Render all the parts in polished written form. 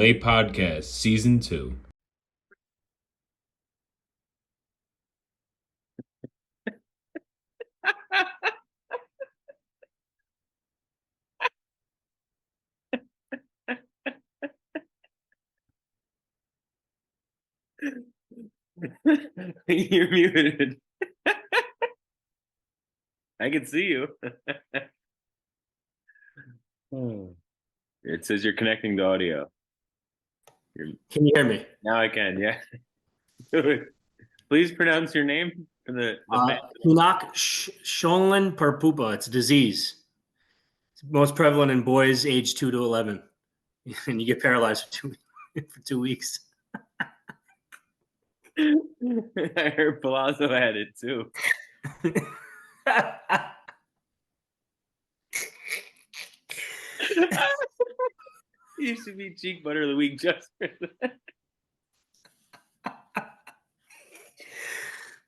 LePodcast Season 2. You're muted. I can see you. It says you're connecting to audio. Can you hear me? Now I can, yeah. Please pronounce your name for the Hunak Schoenlen per pupa. It's a disease. It's most prevalent in boys aged 2 to 11. And you get paralyzed for 2 weeks. I heard Palazzo had it too. You should be cheek butter of the week just for that.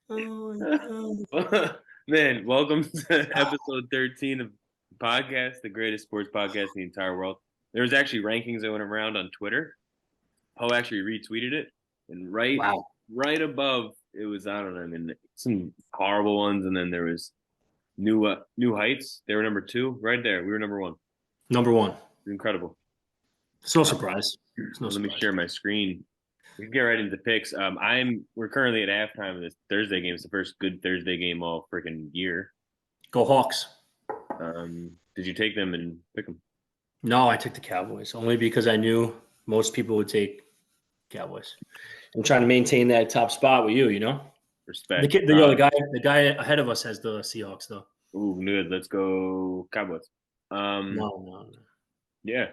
Oh my God. Man, welcome to episode 13 of the podcast, the greatest sports podcast in the entire world. There was actually rankings that went around on Twitter. Poe actually retweeted it, and right above it was, I don't know, I mean, some horrible ones, and then there was New Heights. They were number 2, right there. We were number 1. Number 1. Incredible. It's no surprise. Let me share my screen. We can get right into picks. We're currently at halftime of this Thursday game. It's the first good Thursday game all freaking year. Go Hawks. Did you take them and pick them? No, I took the Cowboys only because I knew most people would take Cowboys. I'm trying to maintain that top spot with you, Respect. The guy ahead of us has the Seahawks, though. Ooh, good. Let's go Cowboys. No. Yeah.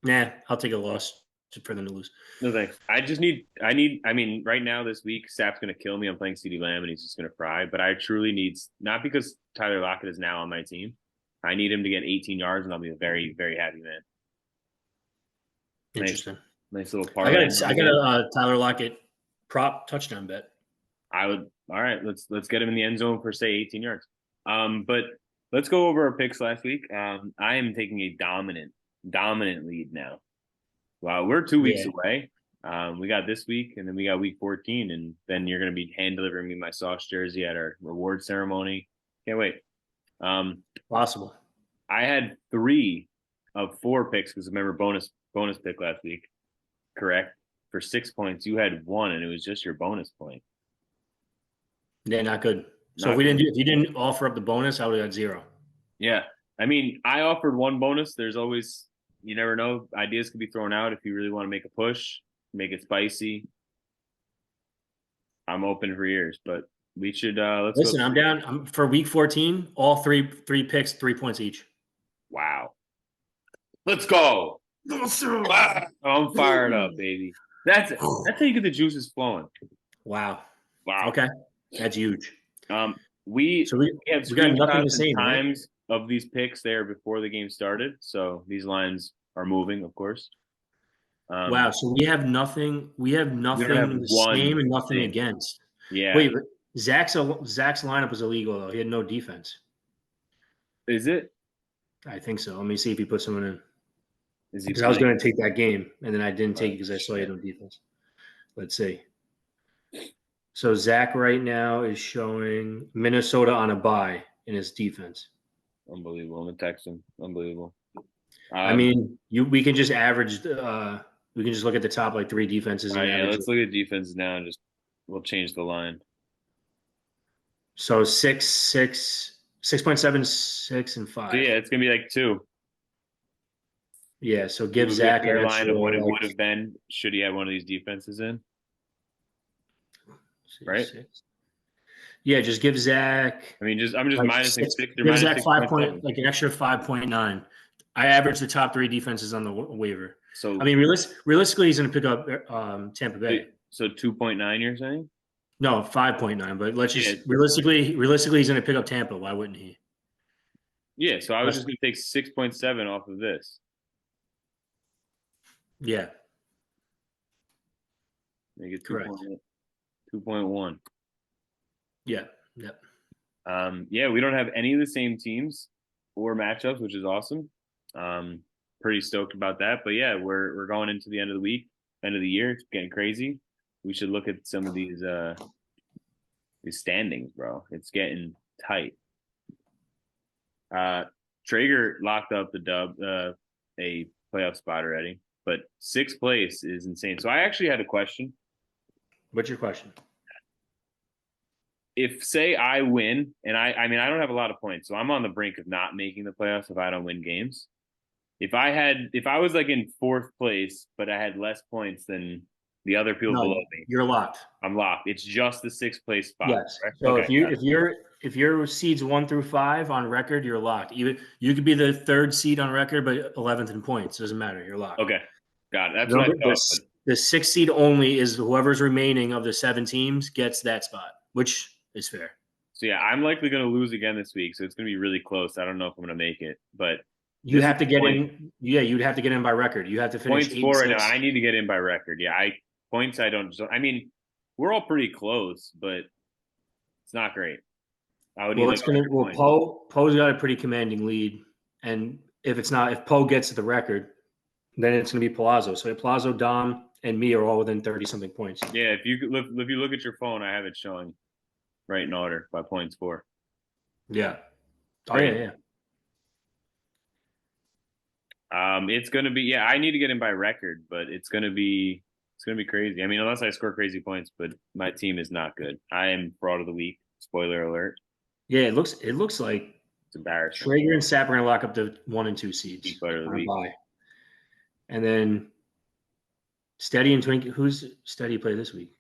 Nah, I'll take a loss for them to lose. No thanks. I mean, right now this week, Sap's going to kill me. I'm playing CeeDee Lamb, and he's just going to fry. But I truly need, not because Tyler Lockett is now on my team, I need him to get 18 yards, and I'll be a very, very happy man. Interesting. Nice little parlay. I got a Tyler Lockett prop touchdown bet. All right, let's get him in the end zone for, say, 18 yards. But let's go over our picks last week. I am taking a dominant lead now. Wow, we're 2 weeks away. We got this week, and then we got week 14, and then you're going to be hand delivering me my Sauce jersey at our reward ceremony. Can't wait. Possible. I had 3 of 4 picks because remember bonus pick last week, correct? For 6 points, you had 1, and it was just your bonus point. Yeah, not good. So if you didn't offer up the bonus, I would have got 0. Yeah, I mean, I offered 1 bonus. There's always, you never know, ideas could be thrown out if you really want to make a push, make it spicy. I'm open for ears, but we should listen. I'm down. I'm for week 14. All three picks, 3 points each. Wow. Let's go. Wow. I'm fired up, baby. That's how you get the juices flowing. Wow. Okay, that's huge. We have got nothing to say, times of these picks there before the game started, so these lines are moving, of course. Wow. So we have nothing. We have nothing the same and nothing against. Yeah. Wait, but Zach's lineup was illegal though. He had no defense. Is it? I think so. Let me see if he put someone in. Because I was going to take that game, and then I didn't take it because I saw he had no defense. Let's see. So Zach right now is showing Minnesota on a bye in his defense. Unbelievable. I'm going to text him. Unbelievable. I mean, we can just average. We can just look at the top 3 defenses. Yeah, let's look at defenses now and we'll change the line. So 6.7, 6, and 5. So yeah, it's gonna be 2. Yeah, so give Zach a line of what it would have been should he have one of these defenses in. 6, right? 6. Yeah, just give Zach. I mean, I'm just minusing 6. Give Zach 5 point, an extra 5.9. I average the top 3 defenses on the waiver. So I mean, realistically, he's going to pick up Tampa Bay. So 2.9, you're saying? No, 5.9. But let's just realistically, he's going to pick up Tampa. Why wouldn't he? Yeah. So I was just going to take 6.7 off of this. Yeah. Make it 2.1. Yeah. Yep. Yeah, we don't have any of the same teams or matchups, which is awesome. pretty stoked about that. But yeah, we're going into the end of the week, end of the year. It's getting crazy. We should look at some of these standings, bro. It's getting tight. Traeger locked up the dub, a playoff spot already, but sixth place is insane. So I actually had a question. What's your question? If say I win, and I mean I don't have a lot of points, so I'm on the brink of not making the playoffs if I don't win games. If I was like in fourth place, but I had less points than the other people below me, you're locked. I'm locked. It's just the sixth place spot. Yes. Right? So okay, if you're seeds 1 through 5 on record, you're locked. You could be the third seed on record, but 11th in points. Doesn't matter. You're locked. Okay, got it. That's what I thought. The sixth seed only is whoever's remaining of the 7 teams gets that spot, which is fair. So yeah, I'm likely going to lose again this week, so it's going to be really close. I don't know if I'm going to make it, but you have to get in. Yeah, you'd have to get in by record. You have to finish points 4. No, I need to get in by record. Yeah, points. I don't. I mean, we're all pretty close, but it's not great. I would. Poe's got a pretty commanding lead, and if Poe gets to the record, then it's going to be Palazzo. So Palazzo, Dom, and me are all within 30-something points. Yeah, if you look at your phone, I have it showing right in order by points 4. Yeah. Oh yeah. It's gonna be. Yeah, I need to get in by record, but it's gonna be crazy. I mean, unless I score crazy points, but my team is not good. I am fraud of the week. Spoiler alert. Yeah, it looks like it's embarrassing. Traeger and Sapp are gonna lock up the 1 and 2 seeds. Of the week. And then Steady and Twink. Who's Steady play this week?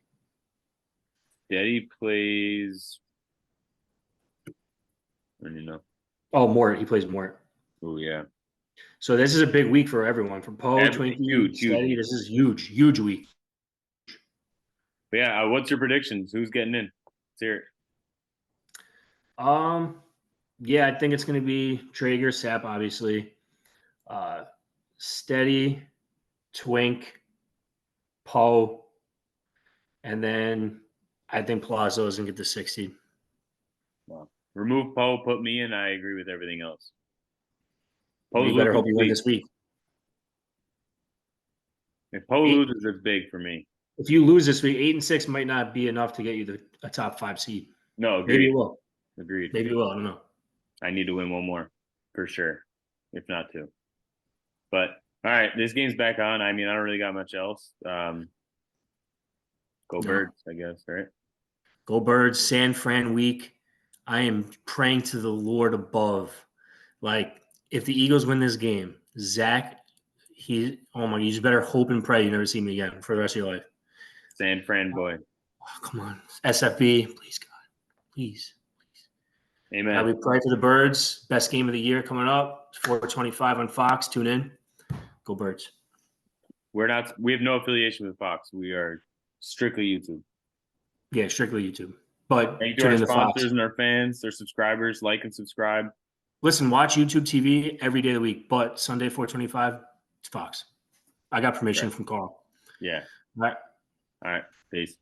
Steady plays. I don't even know. Oh, Mort. He plays Mort. Oh yeah. So this is a big week for everyone. For Poe, Twinkie, huge. Steady. This is huge week. But yeah, what's your predictions? Who's getting in? Let's hear it. Yeah, I think it's going to be Traeger, Sapp, obviously. Steady, Twink, Poe, and then I think Palazzo is going to get the 60. Wow. Remove Poe, put me in. I agree with everything else. You better hope you win this week. If Poe loses, it's big for me. If you lose this week, 8 and 6 might not be enough to get you a top 5 seed. No, agreed. Maybe it will. Agreed. Maybe it will. I don't know. I need to win one more for sure, if not 2. But all right, this game's back on. I mean, I don't really got much else. Go Birds, I guess, right? Go Birds, San Fran week. I am praying to the Lord above. Like, if the Eagles win this game, Zach, you just better hope and pray you never see me again for the rest of your life. San Fran boy. Oh, come on. SFB, please, God. Please. Amen. We pray for the Birds. Best game of the year coming up. 4:25 on Fox. Tune in. Go Birds. We have no affiliation with Fox. We are strictly YouTube. Yeah, strictly YouTube. But thank you to our sponsors and our fans, their subscribers. Like and subscribe. Listen, watch YouTube TV every day of the week, but Sunday 4:25, it's Fox. I got permission from Carl. Yeah. All right. Peace.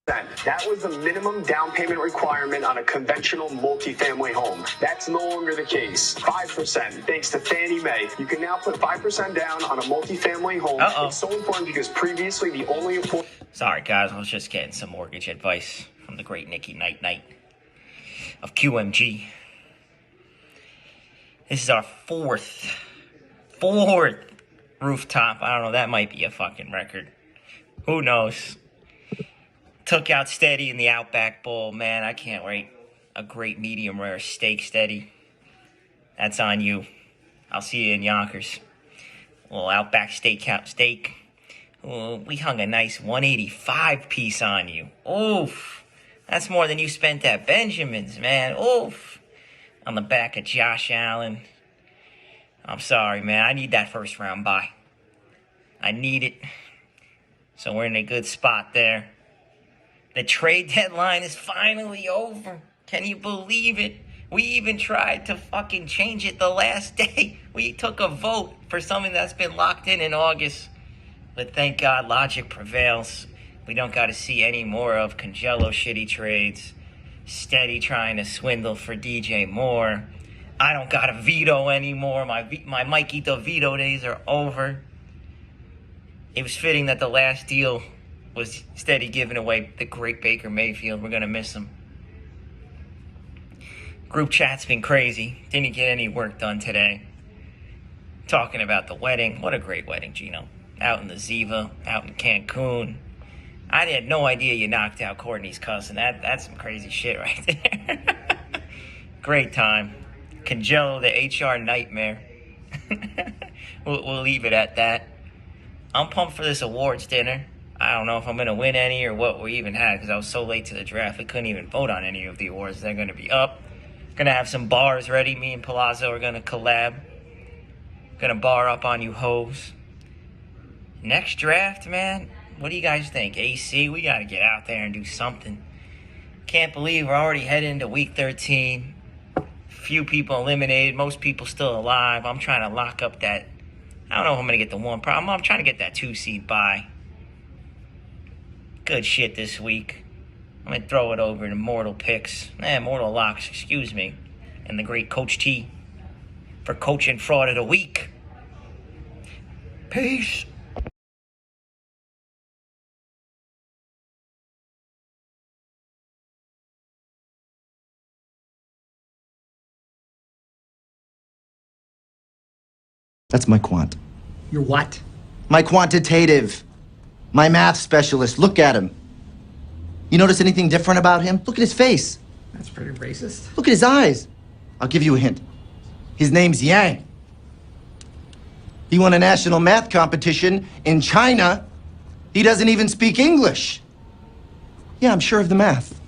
That was the minimum down payment requirement on a conventional multifamily home. That's no longer the case. 5%, thanks to Fannie Mae. You can now put 5% down on a multifamily home. It's so important because previously the only... Sorry, guys. I was just getting some mortgage advice from the great Nikki Knight of QMG. This is our fourth rooftop. I don't know. That might be a fucking record. Who knows? Took out Steady in the Outback Bowl. Man, I can't wait. A great medium rare steak Steady. That's on you. I'll see you in Yonkers. A little Outback steak. We hung a nice 185 piece on you. Oof. That's more than you spent at Benjamin's, man. Oof. On the back of Josh Allen. I'm sorry, man. I need that first round bye. I need it. So we're in a good spot there. The trade deadline is finally over. Can you believe it? We even tried to fucking change it the last day. We took a vote for something that's been locked in August. But thank God logic prevails. We don't got to see any more of Congelo shitty trades. Steady trying to swindle for DJ Moore. I don't got a veto anymore. My Mikey DeVito days are over. It was fitting that the last deal was Steady giving away the great Baker Mayfield. We're going to miss him. Group chat's been crazy. Didn't get any work done today. Talking about the wedding. What a great wedding, Gino. Out in the Ziva, out in Cancun. I had no idea you knocked out Courtney's cousin. That's some crazy shit right there. Great time. Congelo, the HR nightmare. We'll leave it at that. I'm pumped for this awards dinner. I don't know if I'm going to win any or what we even had because I was so late to the draft. We couldn't even vote on any of the awards. They're going to be up. Going to have some bars ready. Me and Palazzo are going to collab. Going to bar up on you hoes. Next draft, man. What do you guys think? AC, we got to get out there and do something. Can't believe we're already heading into week 13. Few people eliminated. Most people still alive. I'm trying to lock up that. I don't know if I'm going to get the one. I'm trying to get that 2 seed bye. Good shit this week. I'm going to throw it over to Mortal Picks. Mortal Locks, excuse me. And the great Coach T for Coaching Fraud of the Week. Peace. That's my quant. Your what? My quantitative. My math specialist. Look at him. You notice anything different about him? Look at his face. That's pretty racist. Look at his eyes. I'll give you a hint. His name's Yang. He won a national math competition in China. He doesn't even speak English. Yeah, I'm sure of the math.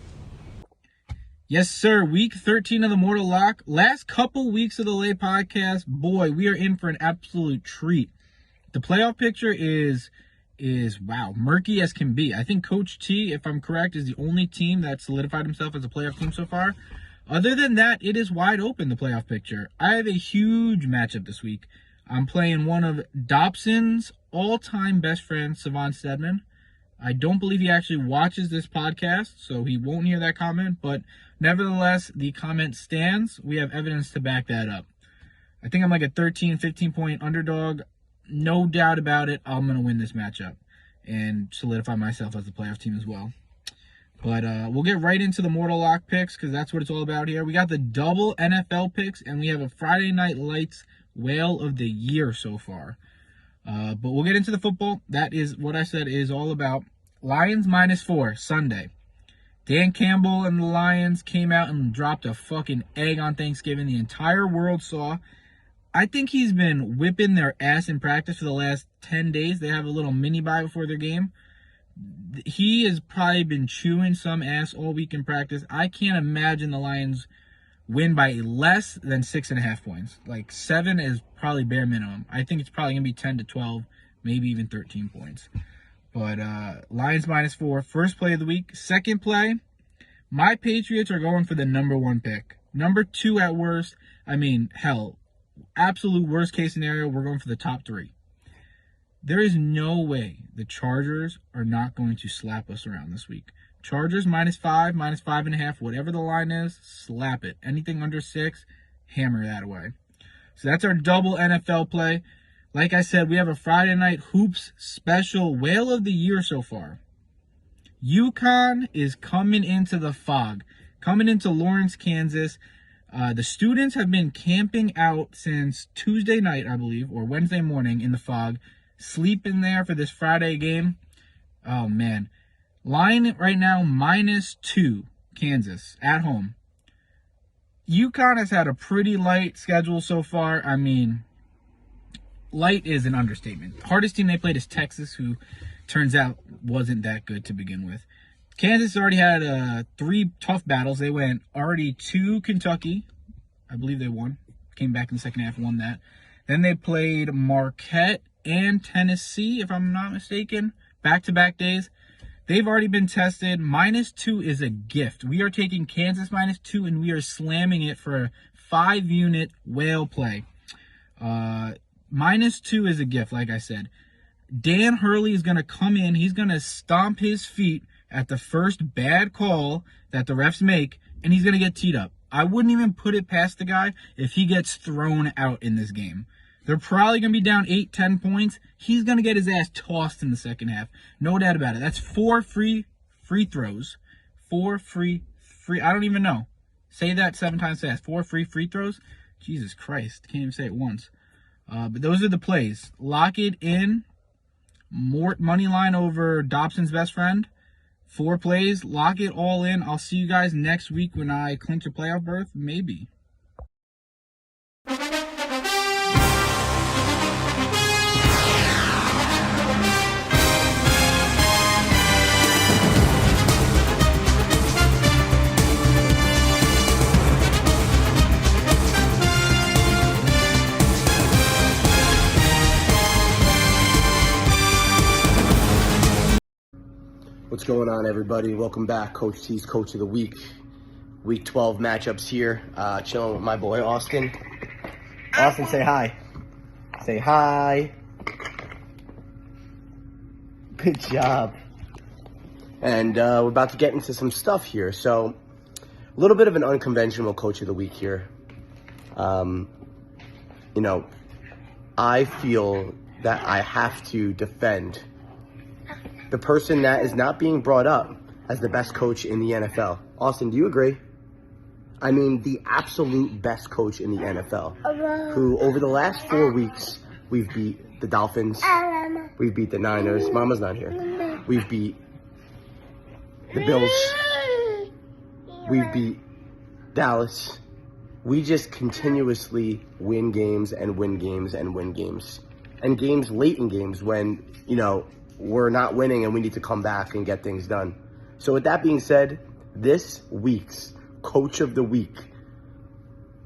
Yes, sir. Week 13 of the Mortal Lock. Last couple weeks of the LePodcast. Boy, we are in for an absolute treat. The playoff picture is wow, murky as can be. I think Coach T, if I'm correct, is the only team that solidified himself as a playoff team so far. Other than that, it is wide open, the playoff picture. I have a huge matchup this week. I'm playing one of Dobson's all-time best friends, Savon Stedman. I don't believe he actually watches this podcast, so he won't hear that comment. But nevertheless, the comment stands. We have evidence to back that up. I think I'm like a 13, 15-point underdog. No doubt about it, I'm going to win this matchup and solidify myself as the playoff team as well. But we'll get right into the Mortal Lock picks because that's what it's all about here. We got the double NFL picks, and we have a Friday Night Lights Whale of the Year so far. But we'll get into the football. That is what I said is all about. Lions -4, Sunday. Dan Campbell and the Lions came out and dropped a fucking egg on Thanksgiving. The entire world saw. I think he's been whipping their ass in practice for the last 10 days. They have a little mini bye before their game. He has probably been chewing some ass all week in practice. I can't imagine the Lions win by less than 6.5 points. Like 7 is probably bare minimum. I think it's probably going to be 10 to 12, maybe even 13 points. But Lions -4, first play of the week. Second play, my Patriots are going for the number 1 pick. Number 2 at worst. I mean, hell, absolute worst case scenario, we're going for the top 3. There is no way the Chargers are not going to slap us around this week. Chargers -5, -5.5, whatever the line is, slap it. Anything under 6, hammer that away. So that's our double NFL play. Like I said, we have a Friday Night Hoops special Whale of the Year so far. UConn is coming into the fog, coming into Lawrence, Kansas. The students have been camping out since Tuesday night, I believe, or Wednesday morning in the fog, sleeping there for this Friday game. Oh, man. Line right now, -2, Kansas, at home. UConn has had a pretty light schedule so far. I mean, light is an understatement. Hardest team they played is Texas, who turns out wasn't that good to begin with. Kansas already had 3 tough battles. They went already to Kentucky. I believe they won. Came back in the second half, won that. Then they played Marquette and Tennessee, if I'm not mistaken. Back-to-back days. They've already been tested. -2 is a gift. We are taking Kansas -2, and we are slamming it for a 5-unit whale play. -2 is a gift, like I said. Dan Hurley is going to come in. He's going to stomp his feet at the first bad call that the refs make, and he's going to get teed up. I wouldn't even put it past the guy if he gets thrown out in this game. They're probably going to be down 8-10 points. He's going to get his ass tossed in the second half. No doubt about it. That's 4 free throws. 4 free. I don't even know. Say that 7 times fast. 4 free throws. Jesus Christ. Can't even say it once. But those are the plays. Lock it in. Mort money line over Dobson's best friend. 4 plays. Lock it all in. I'll see you guys next week when I clinch a playoff berth. Maybe. What's going on, everybody? Welcome back. Coach T's Coach of the Week. Week 12 matchups here. Chilling with my boy, Austin. Austin, say hi. Say hi. Good job. And we're about to get into some stuff here. So, a little bit of an unconventional Coach of the Week here. I feel that I have to defend the person that is not being brought up as the best coach in the NFL. Austin, do you agree? I mean, the absolute best coach in the NFL, who over the last 4 weeks, we've beat the Dolphins, we've beat the Niners, Mama's not here, we've beat the Bills, we've beat Dallas. We just continuously win games and win games and win games. And games late in games when, we're not winning and we need to come back and get things done. So with that being said, this week's Coach of the Week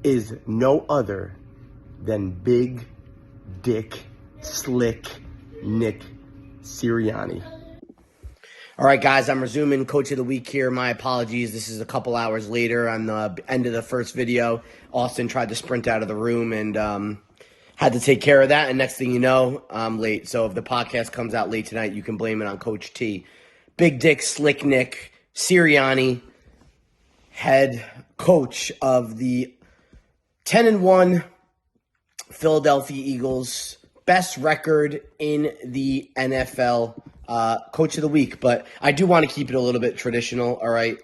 is no other than Big Dick Slick Nick Sirianni. All right, guys, I'm resuming Coach of the Week here. My apologies. This is a couple hours later on the end of the first video. Austin tried to sprint out of the room and had to take care of that, and next thing you know, I'm late. So if the podcast comes out late tonight, you can blame it on Coach T. Big Dick Slick Nick Sirianni, head coach of the 10-1 Philadelphia Eagles, best record in the NFL, Coach of the Week. But I do want to keep it a little bit traditional, all right,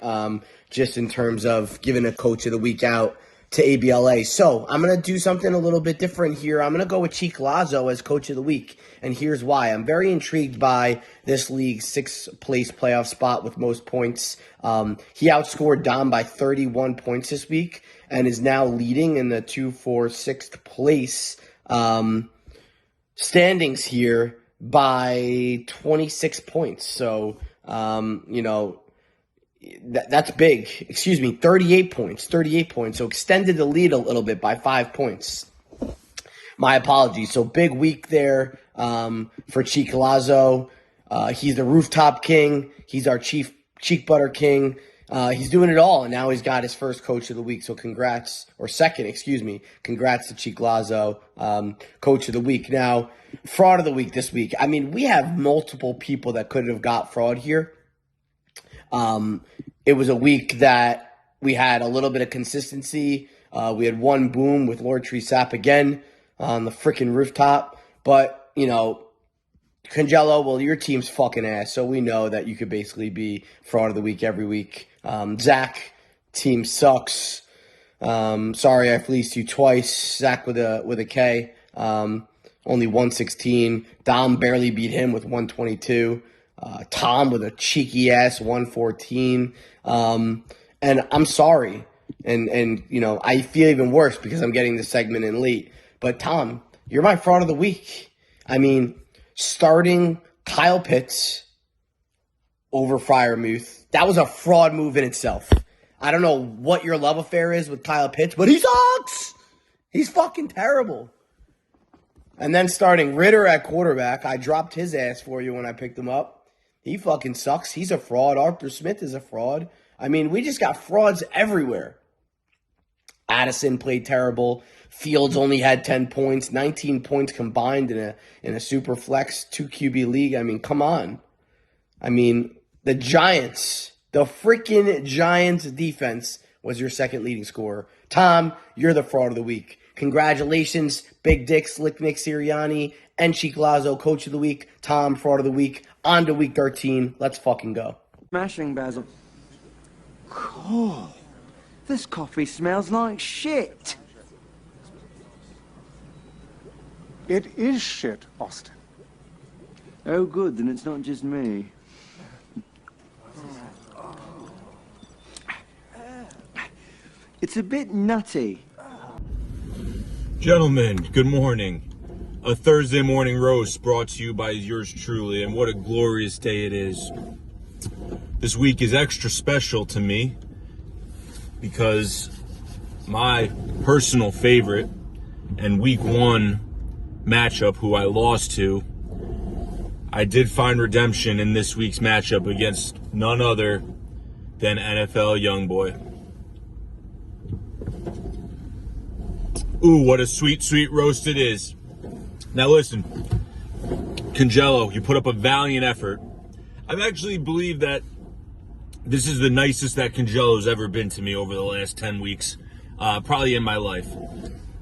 just in terms of giving a Coach of the Week out to ABLA. So I'm going to do something a little bit different here. I'm going to go with Cheek Lazo as Coach of the Week, and here's why. I'm very intrigued by this league's 6th place playoff spot with most points. He outscored Dom by 31 points this week and is now leading in the 6th place standings here by 26 points. So, that's big. 38 points. So extended the lead a little bit by 5 points. My apologies. So big week there for Cheek Lazo. He's the rooftop king. He's our cheek butter king. He's doing it all, and now he's got his first Coach of the Week. So congrats to Cheek Lazo, Coach of the Week. Now, Fraud of the Week this week. I mean, we have multiple people that could have got fraud here. It was a week that we had a little bit of consistency. We had one boom with Lord Tree Sap again on the freaking rooftop. But, Congelo, well, your team's fucking ass, so we know that you could basically be Fraud of the Week every week. Zach, team sucks. Sorry I fleeced you twice. Zach with a K. Only 116. Dom barely beat him with 122. Tom with a cheeky ass 114. And I'm sorry. And I feel even worse because I'm getting this segment in late. But Tom, you're my Fraud of the Week. I mean, starting Kyle Pitts over Freiermuth, that was a fraud move in itself. I don't know what your love affair is with Kyle Pitts, but he sucks. He's fucking terrible. And then starting Ritter at quarterback, I dropped his ass for you when I picked him up. He fucking sucks. He's a fraud. Arthur Smith is a fraud. I mean, we just got frauds everywhere. Addison played terrible. Fields only had 10 points, 19 points combined in a super flex 2 QB league. I mean, come on. I mean, the Giants, the freaking Giants defense was your second leading scorer. Tom, you're the fraud of the week. Congratulations, Big Dick, Slick Nick Sirianni, and Cheek Lazo, Coach of the Week. Tom, fraud of the week. On to week 13. Let's fucking go. Smashing, Basil. Cool. This coffee smells like shit. It is shit, Austin. Oh, good, then it's not just me. It's a bit nutty. Gentlemen, good morning. A Thursday morning roast brought to you by yours truly, and what a glorious day it is. This week is extra special to me because my personal favorite and week 1 matchup, who I lost to, I did find redemption in this week's matchup against none other than NFL Youngboy. Ooh, what a sweet, sweet roast it is. Now listen, Congelo, you put up a valiant effort. I actually believe that this is the nicest that Congelo's ever been to me over the last 10 weeks, probably in my life.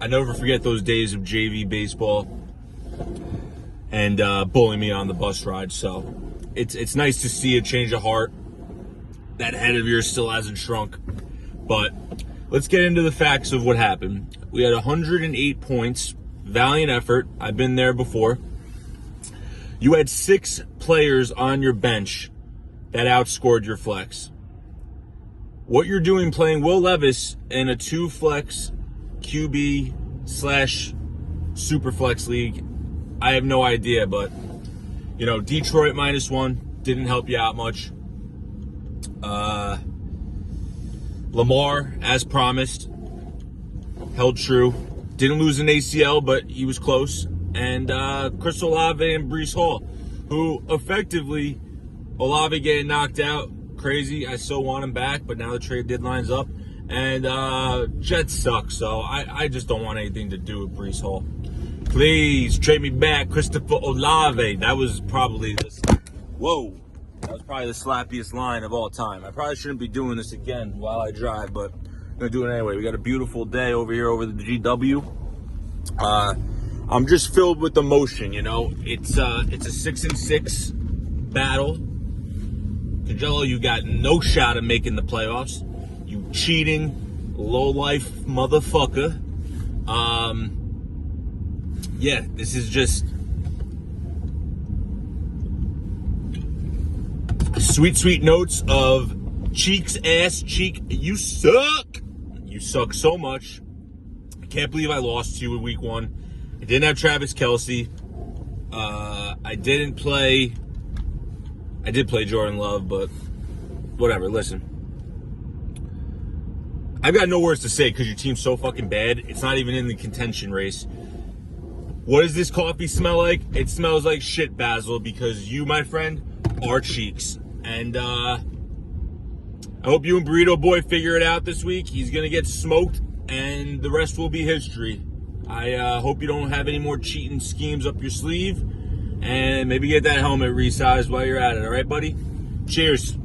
I never forget those days of JV baseball and bullying me on the bus ride. So it's nice to see a change of heart. That head of yours still hasn't shrunk. But let's get into the facts of what happened. We had 108 points, valiant effort. I've been there before. You had 6 players on your bench that outscored your flex. What you're doing playing Will Levis in a 2-flex QB / super flex league, I have no idea, but Detroit -1 didn't help you out much. Lamar, as promised, held true. Didn't lose an ACL, but he was close. And Chris Olave and Breece Hall, who effectively, Olave getting knocked out, crazy. I still want him back, but now the trade deadline's up. And Jets suck, so I just don't want anything to do with Breece Hall. Please trade me back, Christopher Olave. That was probably the slappiest line of all time. I probably shouldn't be doing this again while I drive, but I'm gonna do it anyway. We got a beautiful day over here over the GW. I'm just filled with emotion, It's a 6-6 battle. Congelo, you got no shot at making the playoffs. You cheating, low-life motherfucker. Yeah, this is just sweet, sweet notes of Cheek's ass. Cheek, you suck. You suck so much. I can't believe I lost to you in week 1. I didn't have Travis Kelce. I did play Jordan Love, but whatever. Listen, I've got no words to say because your team's so fucking bad. It's not even in the contention race. What does this coffee smell like? It smells like shit, Basil, because you, my friend, are Cheeks. And I hope you and Burrito Boy figure it out this week. He's going to get smoked, and the rest will be history. I hope you don't have any more cheating schemes up your sleeve. And maybe get that helmet resized while you're at it. All right, buddy? Cheers.